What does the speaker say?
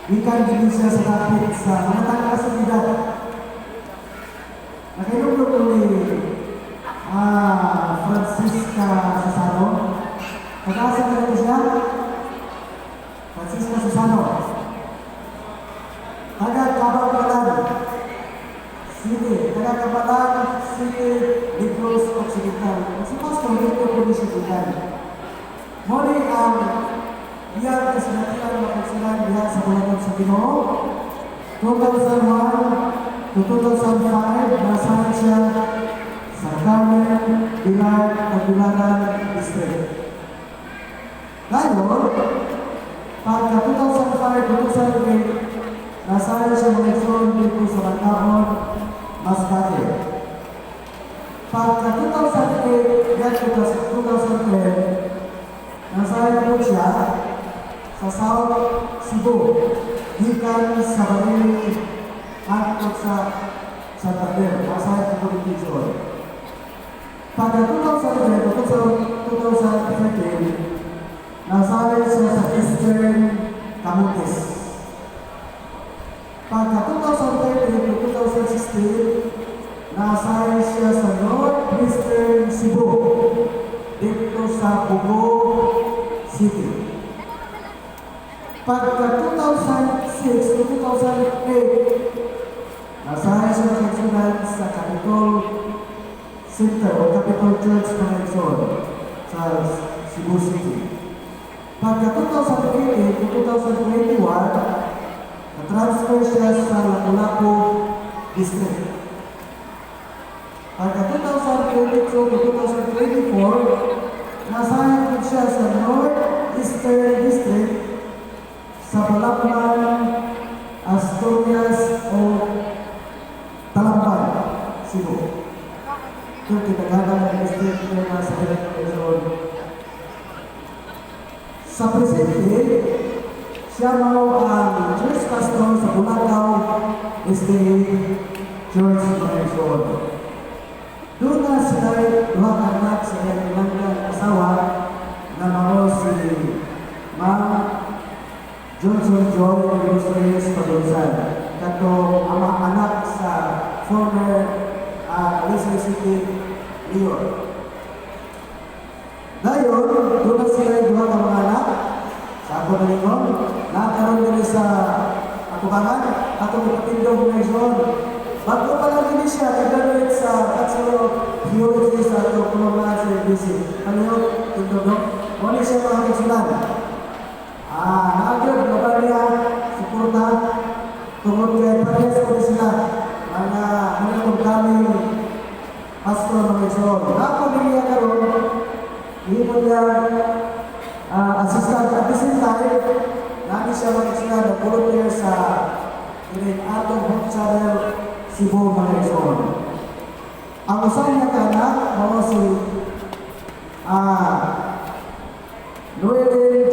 ikan din siya sa dapit sa mga taga-kasunidad. Nakinulo ko ni Francisca Susano. Pag-asa na ito siya? Francisca Susano. Taga-Kababalan City. Taga-Kababalan City, Negros Occidental. Si Pastor dito po ni siya ikan. Muli ang iyang kasinatian na pagsilan diha sa Bulacan sa Ginoo. 2001 to 2005, nasahan siya sa Carmen, Pilar, Tagbilaran District. Ngayon, pagka 2005 to 2008, nasahan siya mga eksyon dito sa Bangkahon, Masbate. Pagka 2008, yan 2010, nasahan po siya sa South Cebu, gikan sa Barili, at sa Santander, nasahan po dito siya. Pagka 2013, nasahan siya sa Eastern Camotes. Pagka 2013 to 2016, nasahan siya sa Northeastern Cebu, dito sa Bugo City. Pagka 2006 to 2008, nasahan siya sa Exonan sa Capitol Center o Capitol Church ng Exon sa Cebu City. Pagka 2018 to 2021, na-transfer siya sa Lapu-Lapu District. Pagka 2022 to 2024, nasahan po siya sa Northeastern District sa Balakman, Asturias o Talamban, Cebu. Ito tinagalan ng district na nasa Quezon. Sa presente, siya mo ang church pastor sa Bulacau State Church ng Quezon. Doon na sila duha ka anak sa kanilang asawa na mao si Ma'am Johnson Joy Rosales Padonsan. Kato ang mga anak sa former Quezon City Mayor. Dayon, doon na sila duha ka mga anak sa ako na ningon. Nakaroon din sa atubangan, atong ipatindog na ison. Bago pa lang din siya, nag-graduate sa Bachelor of Theology sa Tukulungan sa UBC. Ano yun? Tindog, no? Muna siya mga kagsulan. Naagad, nabar niya, suporta, tungkol kay Pares ko sila. Mga kung kami pastor ng Exon. Ako din niya karoon, hindi mo niya assistant at the same time, namin siya mga kagsulan na volunteer sa Atong Hope Channel Cebu mga Exon. Ang usahan niya ka na, mga si Noelin